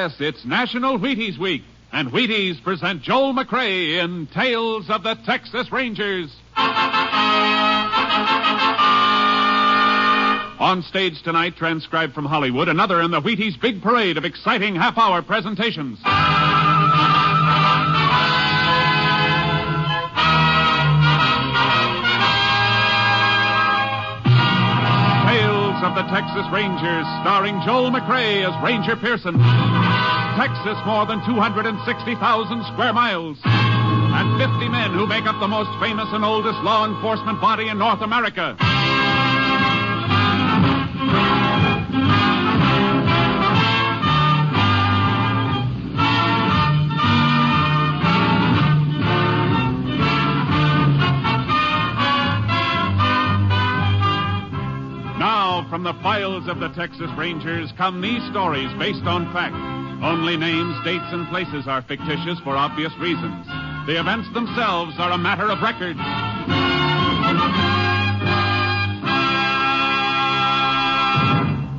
Yes, it's National Wheaties Week, and Wheaties present Joel McCrea in Tales of the Texas Rangers. On stage tonight, transcribed from Hollywood, another in the Wheaties big parade of exciting half-hour presentations. Tales of the Texas Rangers, starring Joel McCrea as Ranger Pearson. Texas, more than 260,000 square miles. And 50 men who make up the most famous and oldest law enforcement body in North America. From the files of the Texas Rangers come these stories based on fact. Only names, dates, and places are fictitious for obvious reasons. The events themselves are a matter of record.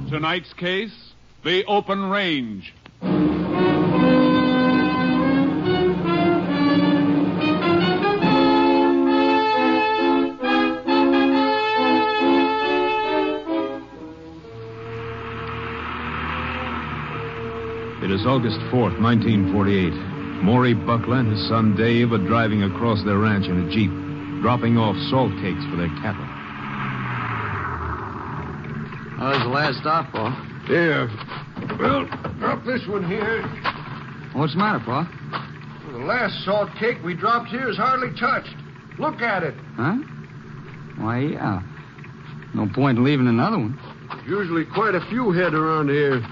Tonight's case, the open range. It is August 4th, 1948. Maury Buckler and his son Dave are driving across their ranch in a Jeep, dropping off salt cakes for their cattle. Oh, there's the last stop, Pa. Yeah. Well, drop this one here. What's the matter, Pa? Well, the last salt cake we dropped here is hardly touched. Look at it. Huh? Why, yeah. No point in leaving another one. There's usually quite a few head around here.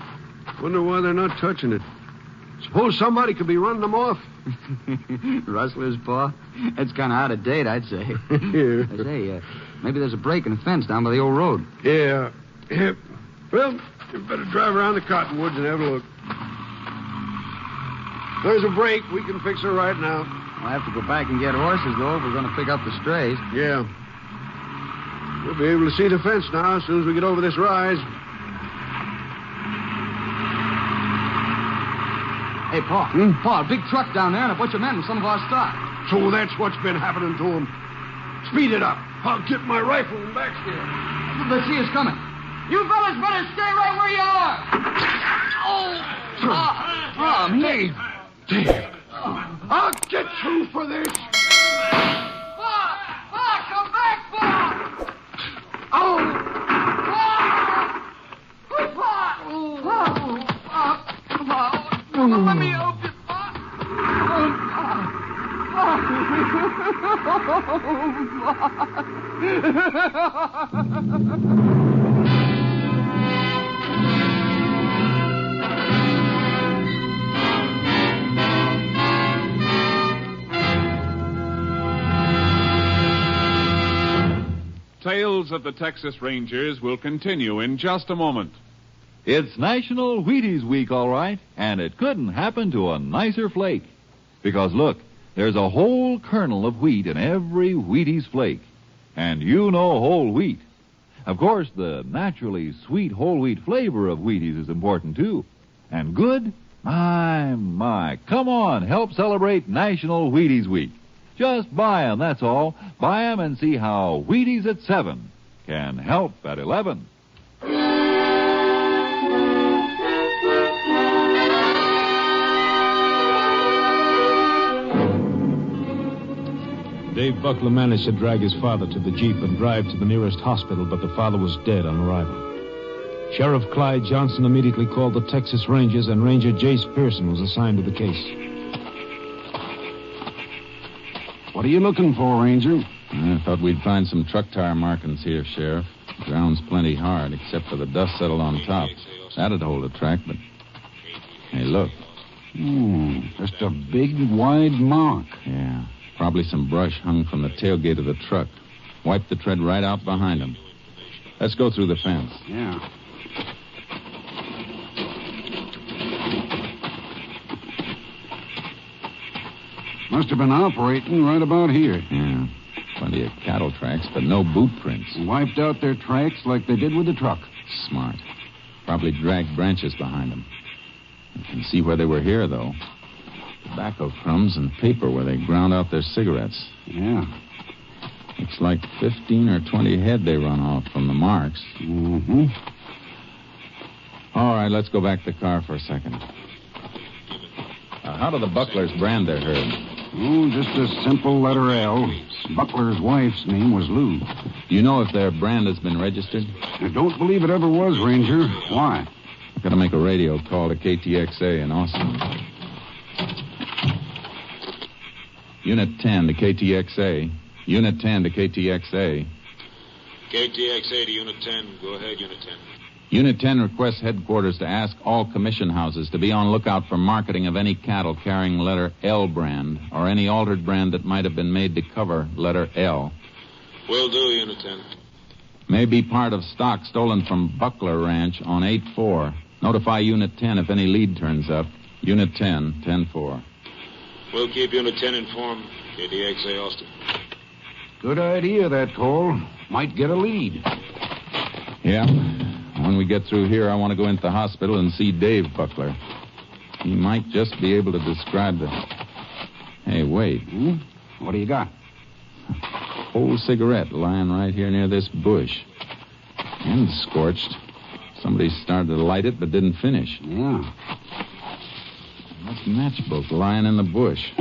Wonder why they're not touching it. Suppose somebody could be running them off. Rustlers, Pa? That's kind of out of date, I'd say. Yeah. I say, maybe there's a break in the fence down by the old road. Yeah. Well, you better drive around the cottonwoods and have a look. There's a break. We can fix her right now. We'll have to go back and get horses, though, if we're going to pick up the strays. Yeah. We'll be able to see the fence now as soon as we get over this rise. Hey, Pa. Pa, a big truck down there and a bunch of men with some of our stock. So that's what's been happening to them. Speed it up. I'll get my rifle and backstay. Let's see us coming. You fellas better stay right where you are. Oh, me. Dave. I'll get you for this. Pa, come back, Pa. Oh. Let me help you, Pa. Tales of the Texas Rangers will continue in just a moment. It's National Wheaties Week, all right, and it couldn't happen to a nicer flake. Because, look, there's a whole kernel of wheat in every Wheaties flake. And you know whole wheat. Of course, the naturally sweet whole wheat flavor of Wheaties is important, too. And good? My. Come on, help celebrate National Wheaties Week. Just buy 'em, that's all. Buy 'em and see how Wheaties at 7 can help at 11. Dave Buckler managed to drag his father to the Jeep and drive to the nearest hospital, but the father was dead on arrival. Sheriff Clyde Johnson immediately called the Texas Rangers, and Ranger Jace Pearson was assigned to the case. What are you looking for, Ranger? I thought we'd find some truck tire markings here, Sheriff. The ground's plenty hard, except for the dust settled on top. That'd hold a track, but... Hey, look. Just a big, wide mark. Yeah. Probably some brush hung from the tailgate of the truck. Wiped the tread right out behind him. Let's go through the fence. Yeah. Must have been operating right about here. Yeah. Plenty of cattle tracks, but no boot prints. Wiped out their tracks like they did with the truck. Smart. Probably dragged branches behind them. Can see where they were here, though. Tobacco crumbs and paper where they ground out their cigarettes. Yeah. Looks like 15 or 20 head they run off from the marks. Mm-hmm. All right, let's go back to the car for a second. How do the Bucklers brand their herd? Oh, just a simple letter L. Buckler's wife's name was Lou. Do you know if their brand has been registered? I don't believe it ever was, Ranger. Why? I've got to make a radio call to KTXA in Austin. Unit 10 to KTXA. Unit 10 to KTXA. KTXA to Unit 10. Go ahead, Unit 10. Unit 10 requests headquarters to ask all commission houses to be on lookout for marketing of any cattle carrying letter L brand or any altered brand that might have been made to cover letter L. Will do, Unit 10. May be part of stock stolen from Buckler Ranch on 8-4. Notify Unit 10 if any lead turns up. Unit 10, 10-4. We'll keep Unit 10 informed. KTXA Austin. Good idea, that call. Might get a lead. Yeah. When we get through here, I want to go into the hospital and see Dave Buckler. He might just be able to describe the... Hey, wait. What do you got? Whole cigarette lying right here near this bush. And scorched. Somebody started to light it but didn't finish. Yeah. That matchbook lying in the bush.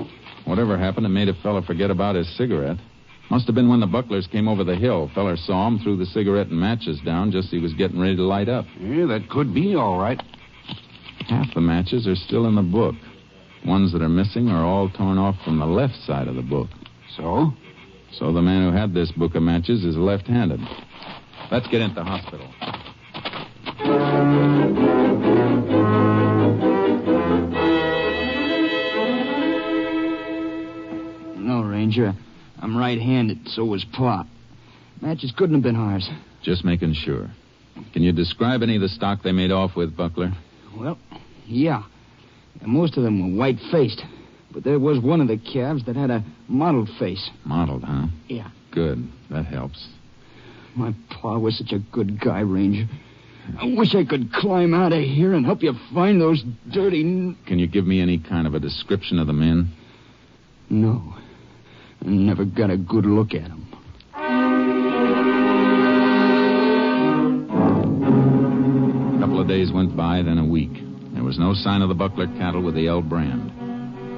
Whatever happened, it made a fella forget about his cigarette. Must have been when the Bucklers came over the hill. Feller saw him, threw the cigarette and matches down just as he was getting ready to light up. Yeah, that could be all right. Half the matches are still in the book. Ones that are missing are all torn off from the left side of the book. So? So the man who had this book of matches is left-handed. Let's get into the hospital. No, Ranger. I'm right-handed, so was Pop. Matches couldn't have been ours. Just making sure. Can you describe any of the stock they made off with, Buckler? Well, yeah. Most of them were white-faced. But there was one of the calves that had a mottled face. Mottled, huh? Yeah. Good. That helps. My pa was such a good guy, Ranger. I wish I could climb out of here and help you find those dirty... Can you give me any kind of a description of the men? No. I never got a good look at them. A couple of days went by, then a week. There was no sign of the Buckler cattle with the L brand.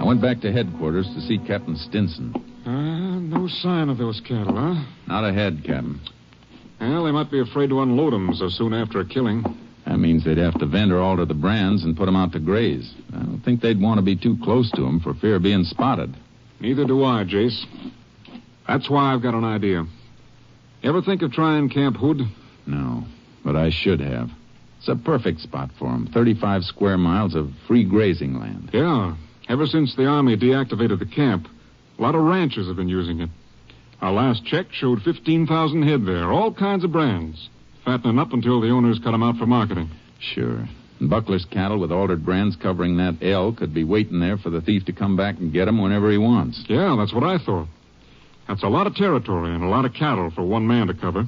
I went back to headquarters to see Captain Stinson. No sign of those cattle, huh? Not ahead, Captain. Well, they might be afraid to unload them so soon after a killing. That means they'd have to vend or alter the brands and put them out to graze. I don't think they'd want to be too close to them for fear of being spotted. Neither do I, Jace. That's why I've got an idea. Ever think of trying Camp Hood? No, but I should have. It's a perfect spot for them. 35 square miles of free grazing land. Yeah. Ever since the Army deactivated the camp, a lot of ranchers have been using it. Our last check showed 15,000 head there, all kinds of brands. Fattening up until the owners cut them out for marketing. Sure. And Buckler's cattle with altered brands covering that L could be waiting there for the thief to come back and get them whenever he wants. Yeah, that's what I thought. That's a lot of territory and a lot of cattle for one man to cover.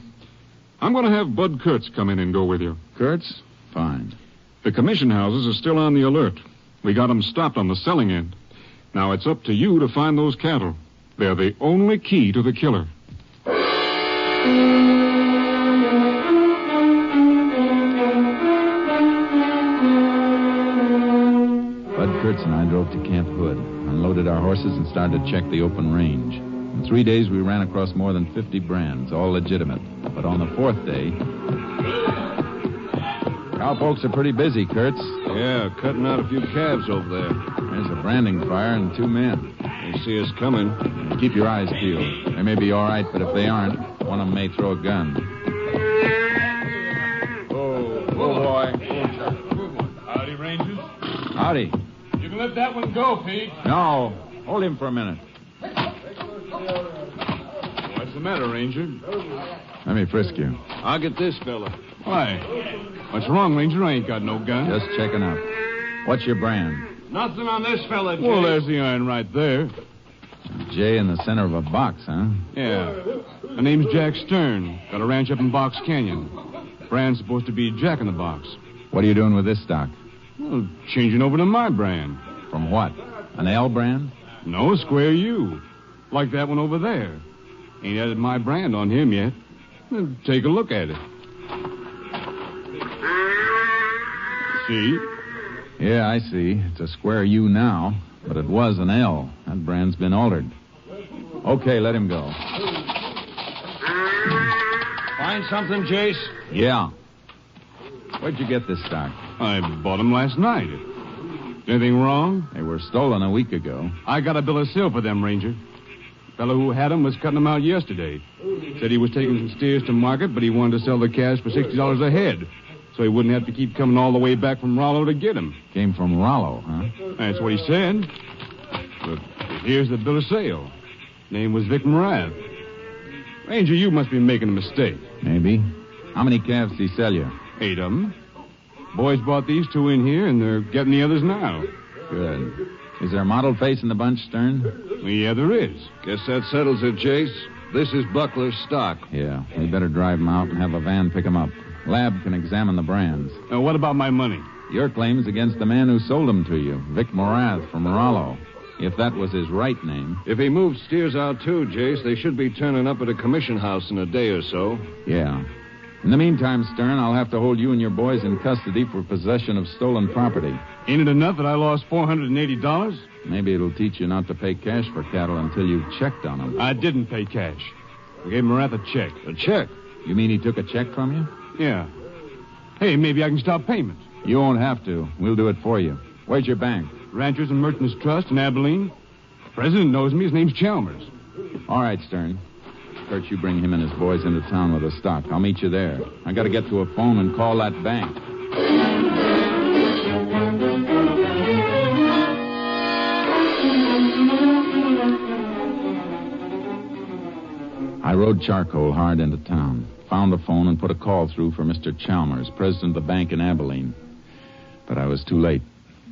I'm going to have Bud Kurtz come in and go with you. Kurtz? Fine. The commission houses are still on the alert. We got them stopped on the selling end. Now it's up to you to find those cattle. They're the only key to the killer. Bud Kurtz and I drove to Camp Hood, unloaded our horses, and started to check the open range. In 3 days, we ran across more than 50 brands, all legitimate. But on the fourth day... Cowpokes are pretty busy, Kurtz. Yeah, cutting out a few calves over there. There's a branding fire and 2 men. They see us coming. Keep your eyes peeled. They may be all right, but if they aren't, one of them may throw a gun. Oh, boy. Howdy, Rangers. Howdy. You can let that one go, Pete. No. Hold him for a minute. What's the matter, Ranger? Let me frisk you. I'll get this fella. Why? What's wrong, Ranger? I ain't got no gun. Just checking out. What's your brand? Nothing on this fella, Jay. Well, there's the iron right there. J in the center of a box, huh? Yeah. My name's Jack Stern. Got a ranch up in Box Canyon. Brand's supposed to be Jack in the Box. What are you doing with this stock? Well, changing over to my brand. From what? An L brand? No, square U. Like that one over there. Ain't added my brand on him yet. Well, take a look at it. See? Yeah, I see. It's a square U now, but it was an L. That brand's been altered. Okay, let him go. Find something, Jace? Yeah. Where'd you get this stock? I bought them last night. Anything wrong? They were stolen a week ago. I got a bill of sale for them, Ranger. The fellow who had them was cutting them out yesterday. Said he was taking some steers to market, but he wanted to sell the calves for $60 a head, so he wouldn't have to keep coming all the way back from Rollo to get them. Came from Rollo, huh? That's what he said. But here's the bill of sale. Name was Vic Morath. Ranger, you must be making a mistake. Maybe. How many calves did he sell you? 8 of them. Boys bought these 2 in here, and they're getting the others now. Good. Is there a mottled face in the bunch, Stern? Yeah, there is. Guess that settles it, Jace. This is Buckler's stock. Yeah. We better drive them out and have a van pick them up. Lab can examine the brands. What about my money? Your claim is against the man who sold them to you, Vic Morath from Rollo. If that was his right name. If he moved steers out, too, Jace, they should be turning up at a commission house in a day or so. Yeah. In the meantime, Stern, I'll have to hold you and your boys in custody for possession of stolen property. Ain't it enough that I lost $480? Maybe it'll teach you not to pay cash for cattle until you've checked on them. I didn't pay cash. I gave Morath a check. A check? You mean he took a check from you? Yeah. Hey, maybe I can stop payment. You won't have to. We'll do it for you. Where's your bank? Ranchers and Merchants Trust in Abilene. The president knows me. His name's Chalmers. All right, Stern. Kurt, you bring him and his boys into town with the stock. I'll meet you there. I got to get to a phone and call that bank. I rode charcoal hard into town, found a phone, and put a call through for Mr. Chalmers, president of the bank in Abilene. But I was too late.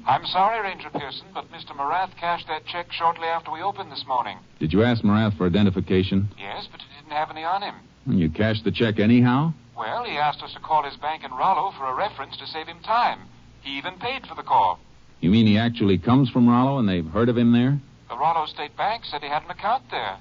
I'm sorry, Ranger Pearson, but Mr. Morath cashed that check shortly after we opened this morning. Did you ask Morath for identification? Yes, but he didn't have any on him. And you cashed the check anyhow? Well, he asked us to call his bank in Rollo for a reference to save him time. He even paid for the call. You mean he actually comes from Rollo and they've heard of him there? The Rollo State Bank said he had an account there.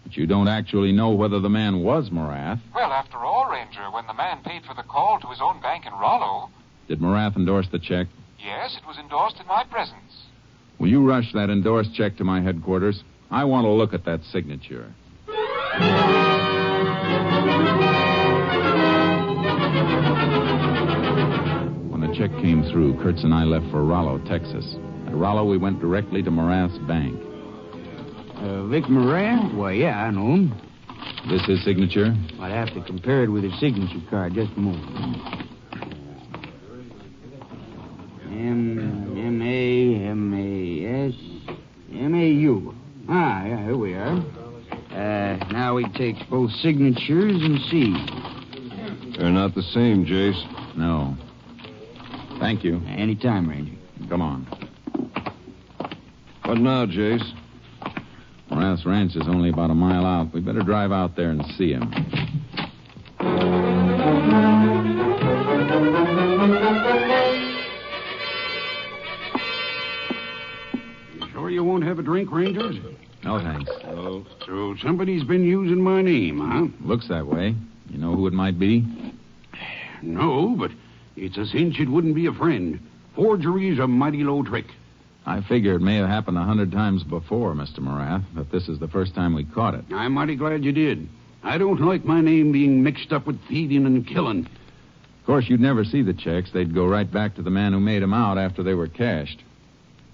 But you don't actually know whether the man was Morath. Well, after all, Ranger, when the man paid for the call to his own bank in Rollo... Did Morath endorse the check? Yes, it was endorsed in my presence. Will you rush that endorsed check to my headquarters? I want to look at that signature. When the check came through, Kurtz and I left for Rollo, Texas. At Rollo, we went directly to Morath's bank. Vic Morath? Why, yeah, I know him. This his signature? I'd have to compare it with his signature card. Just a moment. M-A-S-M-A-U. Ah, yeah, here we are. Now he takes both signatures and see. They're not the same, Jace. No. Thank you. Anytime, Ranger. Come on. What now, Jace? Morath's ranch is only about a mile out. We better drive out there and see him. Sure you won't have a drink, Ranger? No, thanks. Oh, so somebody's been using my name, huh? Looks that way. You know who it might be? No, but it's a cinch it wouldn't be a friend. Forgery's a mighty low trick. I figure it may have happened 100 times before, Mr. Morath, but this is the first time we caught it. I'm mighty glad you did. I don't like my name being mixed up with thieving and killing. Of course, you'd never see the checks. They'd go right back to the man who made them out after they were cashed.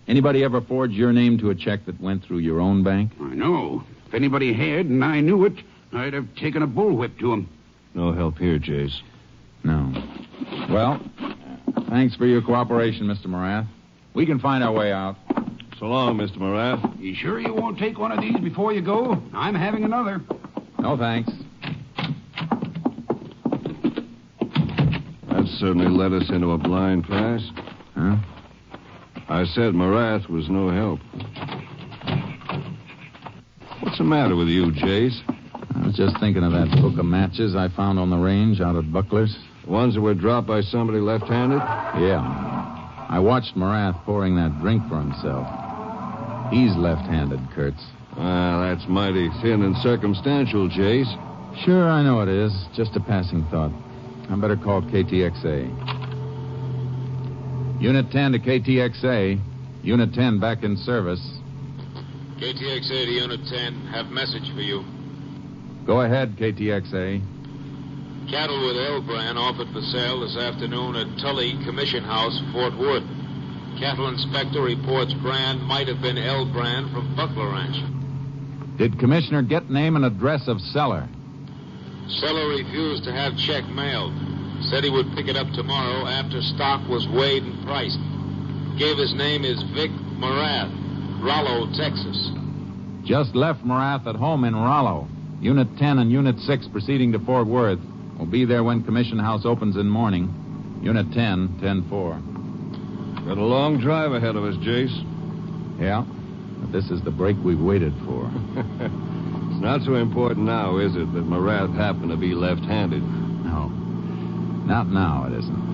Anybody ever forged your name to a check that went through your own bank? I know. If anybody had and I knew it, I'd have taken a bullwhip to him. No help here, Jace. No. Well, thanks for your cooperation, Mr. Morath. We can find our way out. So long, Mr. Morath. You sure you won't take one of these before you go? I'm having another. No, thanks. That certainly led us into a blind pass. Huh? I said Morath was no help. What's the matter with you, Jace? I was just thinking of that book of matches I found on the range out at Buckler's. The ones that were dropped by somebody left-handed? Yeah. I watched Morath pouring that drink for himself. He's left-handed, Kurtz. Well, that's mighty thin and circumstantial, Jace. Sure, I know it is. Just a passing thought. I better call KTXA. Unit 10 to KTXA. Unit 10 back in service. KTXA to Unit 10. Have message for you. Go ahead, KTXA. Cattle with L brand offered for sale this afternoon at Tully Commission House, Fort Worth. Cattle inspector reports brand might have been L brand from Buckler Ranch. Did Commissioner get name and address of seller? Seller refused to have check mailed. Said he would pick it up tomorrow after stock was weighed and priced. Gave his name is Vic Morath, Rollo, Texas. Just left Morath at home in Rollo. Unit 10 and Unit 6 proceeding to Fort Worth. We'll be there when Commission House opens in morning. Unit 10, 10-4. Got a long drive ahead of us, Jace. Yeah? But this is the break we've waited for. It's not so important now, is it, that Morath happened to be left-handed? No. Not now, it isn't.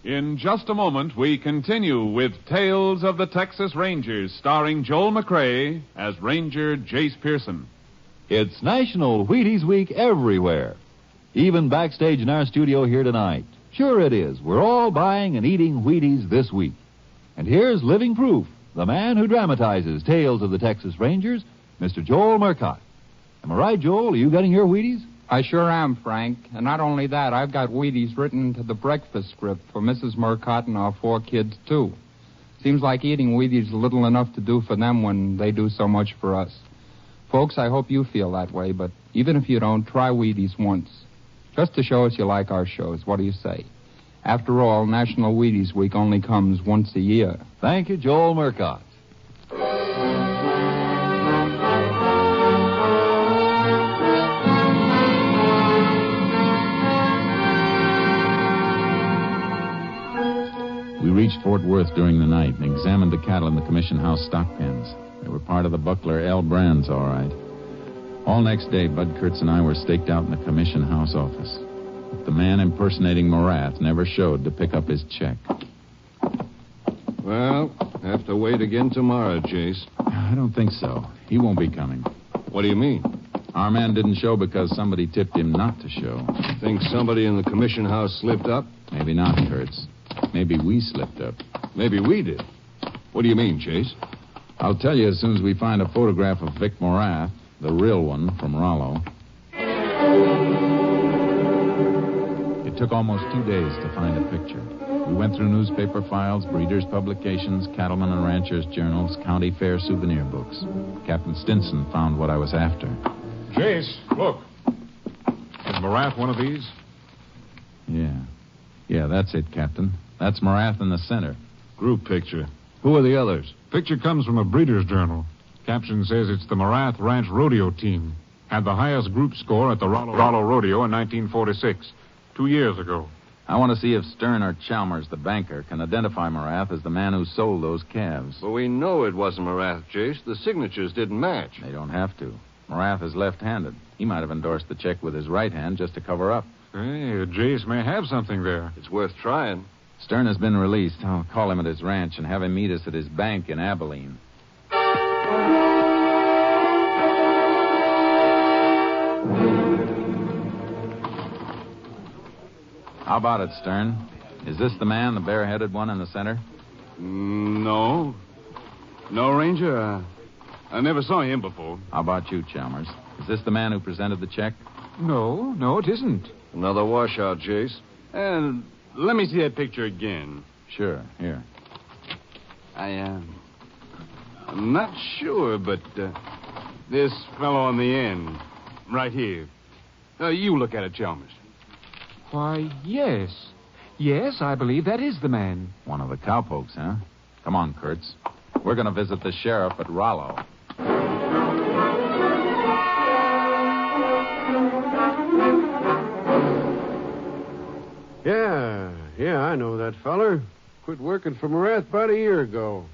In just a moment, we continue with Tales of the Texas Rangers, starring Joel McCrea as Ranger Jace Pearson. It's National Wheaties Week everywhere. Even backstage in our studio here tonight. Sure it is. We're all buying and eating Wheaties this week. And here's living proof. The man who dramatizes Tales of the Texas Rangers, Mr. Joel McCrea. Am I right, Joel? Are you getting your Wheaties? I sure am, Frank. And not only that, I've got Wheaties written into the breakfast script for Mrs. Murcott and our 4 kids, too. Seems like eating Wheaties is little enough to do for them when they do so much for us. Folks, I hope you feel that way, but even if you don't, try Wheaties once. Just to show us you like our shows. What do you say? After all, National Wheaties Week only comes once a year. Thank you, Joel Murcott. We reached Fort Worth during the night and examined the cattle in the Commission House stock pens. They were part of the Buckler L brands, all right. All next day, Bud Kurtz and I were staked out in the Commission House office. But the man impersonating Morath never showed to pick up his check. Well, have to wait again tomorrow, Jace. I don't think so. He won't be coming. What do you mean? Our man didn't show because somebody tipped him not to show. Think somebody in the Commission House slipped up? Maybe not, Kurtz. Maybe we slipped up. Maybe we did. What do you mean, Jace? I'll tell you as soon as we find a photograph of Vic Morath, the real one from Rollo. It took almost 2 days to find a picture. We went through newspaper files, breeders' publications, cattlemen and ranchers' journals, county fair souvenir books. Captain Stinson found what I was after. Jace, look. Is Morath one of these? Yeah, that's it, Captain. That's Morath in the center. Group picture. Who are the others? Picture comes from a breeder's journal. Caption says it's the Morath Ranch Rodeo team. Had the highest group score at the Rollo Rodeo in 1946, 2 years ago. I want to see if Stern or Chalmers, the banker, can identify Morath as the man who sold those calves. Well, we know it wasn't Morath, Jace. The signatures didn't match. They don't have to. Morath is left-handed. He might have endorsed the check with his right hand just to cover up. Hey, Jace may have something there. It's worth trying. Stern has been released. I'll call him at his ranch and have him meet us at his bank in Abilene. How about it, Stern? Is this the man, the bare-headed one in the center? No. No, Ranger. I never saw him before. How about you, Chalmers? Is this the man who presented the check? No, it isn't. Another washout, Jace. And let me see that picture again. Sure, here. I'm not sure, but this fellow on the end, right here. You look at it, Chalmers. Why, yes. Yes, I believe that is the man. One of the cowpokes, huh? Come on, Kurtz. We're going to visit the sheriff at Rollo. Yeah, I know that feller. Quit working for Morath about a year ago.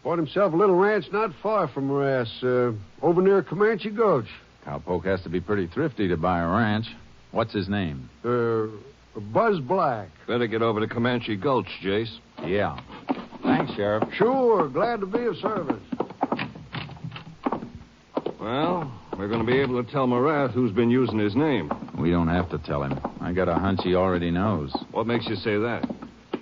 Bought himself a little ranch not far from Morass, over near Comanche Gulch. Cowpoke has to be pretty thrifty to buy a ranch. What's his name? Buzz Black. Better get over to Comanche Gulch, Jace. Yeah. Thanks, Sheriff. Sure, glad to be of service. Well, we're going to be able to tell Morath who's been using his name. We don't have to tell him. I got a hunch he already knows. What makes you say that?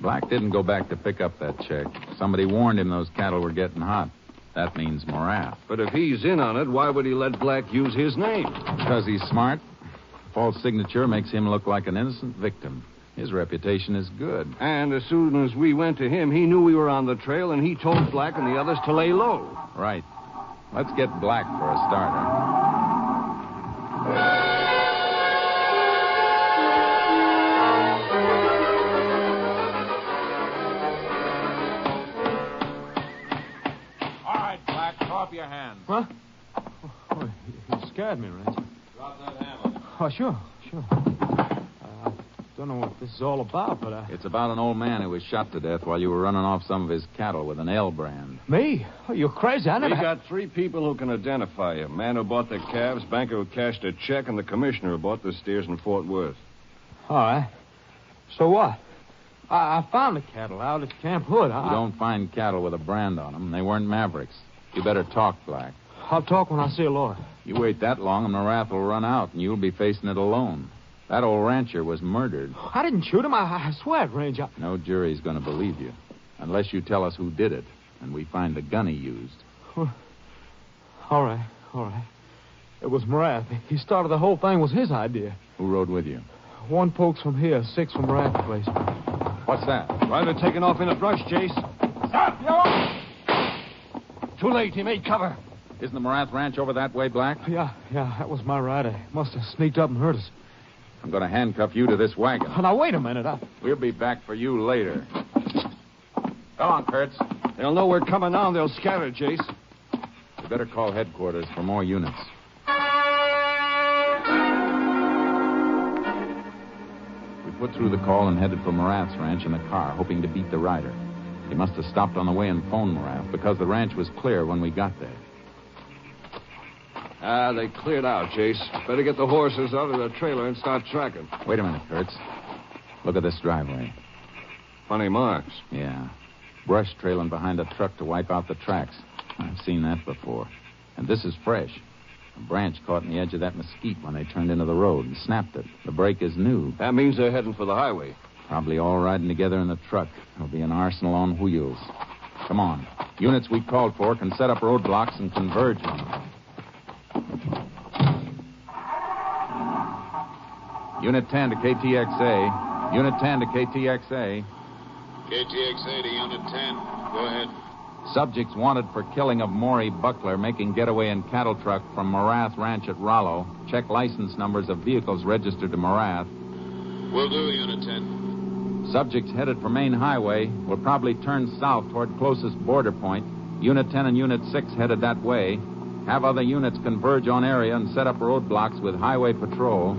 Black didn't go back to pick up that check. Somebody warned him those cattle were getting hot. That means Morath. But if he's in on it, why would he let Black use his name? Because he's smart. False signature makes him look like an innocent victim. His reputation is good. And as soon as we went to him, he knew we were on the trail, and he told Black and the others to lay low. Right. Let's get Black for a starter. All right, Black, throw up your hands. Huh? Oh, you scared me, Ranger. Drop that hammer. Oh, sure. Don't know what this is all about, but It's about an old man who was shot to death while you were running off some of his cattle with an L brand. Me? Oh, you're crazy. I never... We got 3 people who can identify you. Man who bought the calves, banker who cashed a check, and the commissioner who bought the steers in Fort Worth. All right. So what? I found the cattle out at Camp Hood. You don't find cattle with a brand on them. They weren't Mavericks. You better talk, Black. I'll talk when I see a lawyer. You wait that long and the wrath will run out, and you'll be facing it alone. That old rancher was murdered. I didn't shoot him. I swear it, Ranger. No jury's going to believe you, unless you tell us who did it, and we find the gun he used. All right. It was Morath. He started the whole thing. Was his idea. Who rode with you? 1 pokes from here, 6 from Morath's place. What's that? Rider taking off in a brush, Jace. Stop, yo! Too late. He made cover. Isn't the Morath Ranch over that way, Black? Yeah, that was my rider. Must have sneaked up and hurt us. I'm going to handcuff you to this wagon. Oh, now, wait a minute. We'll be back for you later. Go on, Kurtz. They'll know we're coming on. They'll scatter, Jace. You better call headquarters for more units. We put through the call and headed for Morath's ranch in the car, hoping to beat the rider. He must have stopped on the way and phoned Morath because the ranch was clear when we got there. They cleared out, Jace. Better get the horses out of the trailer and start tracking. Wait a minute, Kurtz. Look at this driveway. Funny marks. Yeah. Brush trailing behind a truck to wipe out the tracks. I've seen that before. And this is fresh. A branch caught in the edge of that mesquite when they turned into the road and snapped it. The brake is new. That means they're heading for the highway. Probably all riding together in the truck. There'll be an arsenal on wheels. Come on. Units we called for can set up roadblocks and converge on them. Unit 10 to KTXA. Unit 10 to KTXA. KTXA to Unit 10. Go ahead. Subjects wanted for killing of Maury Buckler making getaway in cattle truck from Morath Ranch at Rollo. Check license numbers of vehicles registered to Morath. Will do, Unit 10. Subjects headed for main highway will probably turn south toward closest border point. Unit 10 and Unit 6 headed that way. Have other units converge on area and set up roadblocks with highway patrol.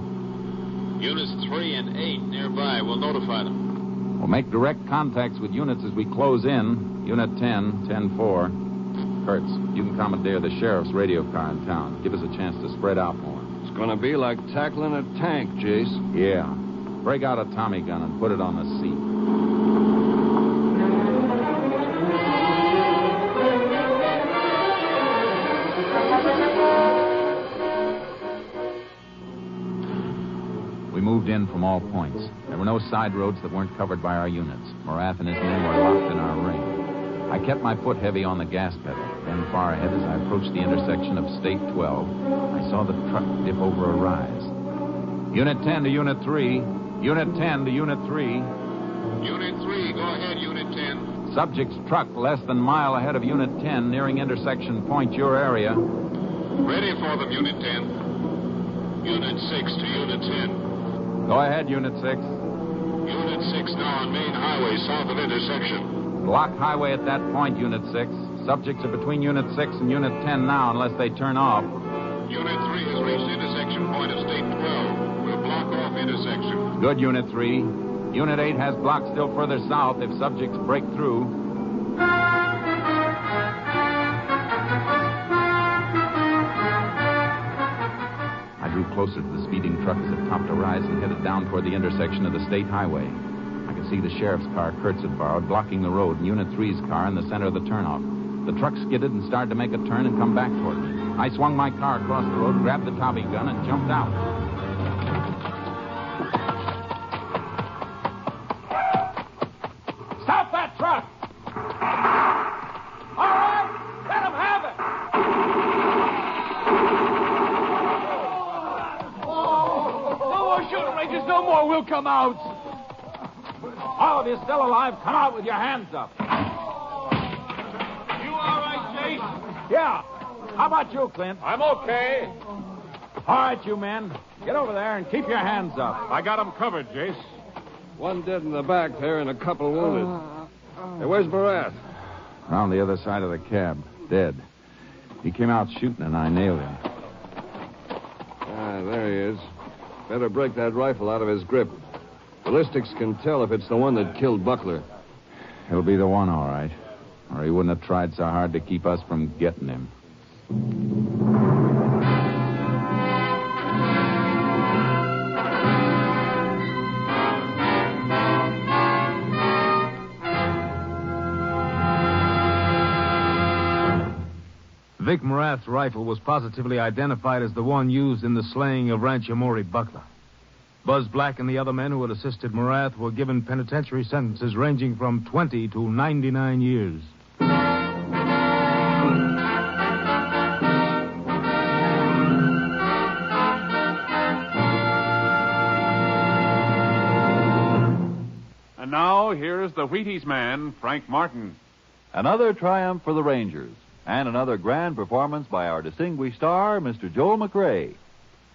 Units 3 and 8 nearby. We'll notify them. We'll make direct contacts with units as we close in. Unit 10, 10-4. Kurtz, you can commandeer the sheriff's radio car in town. Give us a chance to spread out more. It's going to be like tackling a tank, Jace. Yeah. Break out a Tommy gun and put it on the seat. Moved in from all points. There were no side roads that weren't covered by our units. Morath and his men were locked in our ring. I kept my foot heavy on the gas pedal. Then far ahead, as I approached the intersection of State 12, I saw the truck dip over a rise. Unit 10 to Unit 3. Unit 10 to Unit 3. Unit 3, go ahead, Unit 10. Subject's truck less than a mile ahead of Unit 10, nearing intersection point, your area. Ready for them, Unit 10. Unit 6 to Unit 10. Go ahead, Unit 6. Unit 6 now on main highway south of intersection. Block highway at that point, Unit 6. Subjects are between Unit 6 and Unit 10 now unless they turn off. Unit 3 has reached intersection point of State 12. We'll block off intersection. Good, Unit 3. Unit 8 has blocked still further south if subjects break through. closer to the speeding truck as it topped a rise and headed down toward the intersection of the state highway. I could see the sheriff's car Kurtz had borrowed blocking the road and Unit 3's car in the center of the turnoff. The truck skidded and started to make a turn and come back toward me. I swung my car across the road, grabbed the Tommy gun, and jumped out. Stop that truck! All right, let him have it! No more shooting, Rangers, no more. We'll come out. All of you still alive, come out with your hands up. You all right, Jace? Yeah. How about you, Clint? I'm okay. All right, you men. Get over there and keep your hands up. I got him covered, Jace. One dead in the back there and a couple wounded. Hey, where's Barath? Around the other side of the cab, dead. He came out shooting and I nailed him. Ah, there he is. Better break that rifle out of his grip. Ballistics can tell if it's the one that killed Buckler. He'll be the one, all right. Or he wouldn't have tried so hard to keep us from getting him. Vic Morath's rifle was positively identified as the one used in the slaying of Rancher Maury Buckler. Buzz Black and the other men who had assisted Morath were given penitentiary sentences ranging from 20 to 99 years. And now, here's the Wheaties man, Frank Martin. Another triumph for the Rangers, and another grand performance by our distinguished star, Mr. Joel McCrea.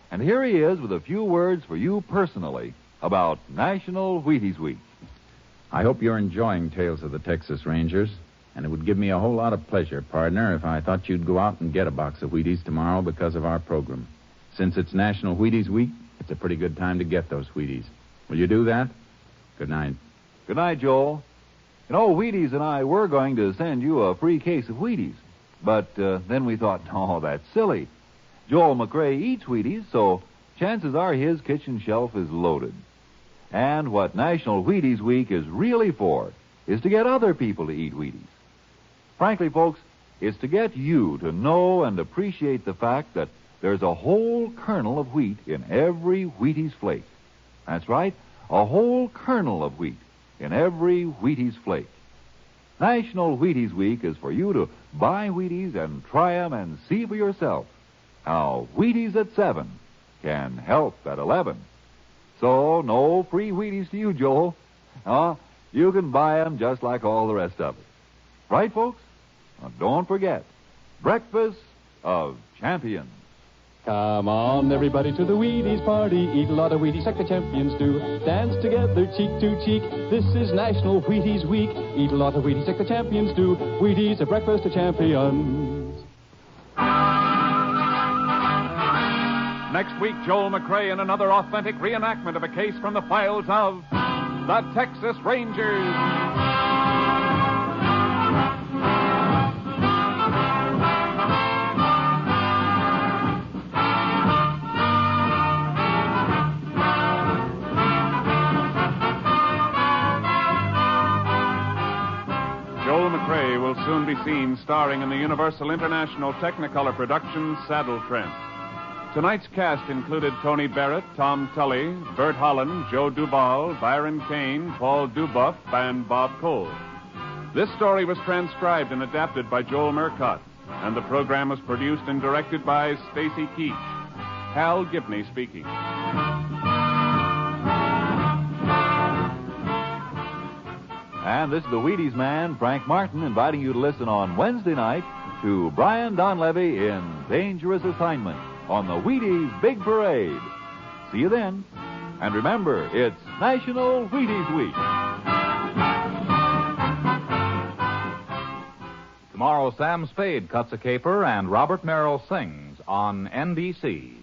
And here he is with a few words for you personally about National Wheaties Week. I hope you're enjoying Tales of the Texas Rangers, and it would give me a whole lot of pleasure, partner, if I thought you'd go out and get a box of Wheaties tomorrow because of our program. Since it's National Wheaties Week, it's a pretty good time to get those Wheaties. Will you do that? Good night. Good night, Joel. You know, Wheaties and I were going to send you a free case of Wheaties, but then we thought, oh, that's silly. Joel McCrea eats Wheaties, so chances are his kitchen shelf is loaded. And what National Wheaties Week is really for is to get other people to eat Wheaties. Frankly, folks, it's to get you to know and appreciate the fact that there's a whole kernel of wheat in every Wheaties flake. That's right, a whole kernel of wheat in every Wheaties flake. National Wheaties Week is for you to buy Wheaties and try them and see for yourself how Wheaties at 7 can help at 11. So, no free Wheaties to you, Joel. You can buy them just like all the rest of it. Right, folks? Now, don't forget, Breakfast of Champions. Come on, everybody, to the Wheaties party. Eat a lot of Wheaties like the champions do. Dance together, cheek to cheek. This is National Wheaties Week. Eat a lot of Wheaties like the champions do. Wheaties, a breakfast of champions. Next week, Joel McCrea in another authentic reenactment of a case from the files of the Texas Rangers. Joel McCrea will soon be seen starring in the Universal International Technicolor production Saddle Tramp. Tonight's cast included Tony Barrett, Tom Tully, Bert Holland, Joe Duval, Byron Kane, Paul Dubuff, and Bob Cole. This story was transcribed and adapted by Joel Murcott, and the program was produced and directed by Stacy Keach. Hal Gibney speaking. And this is the Wheaties man, Frank Martin, inviting you to listen on Wednesday night to Brian Donlevy in Dangerous Assignment on the Wheaties Big Parade. See you then. And remember, it's National Wheaties Week. Tomorrow, Sam Spade cuts a caper and Robert Merrill sings on NBC.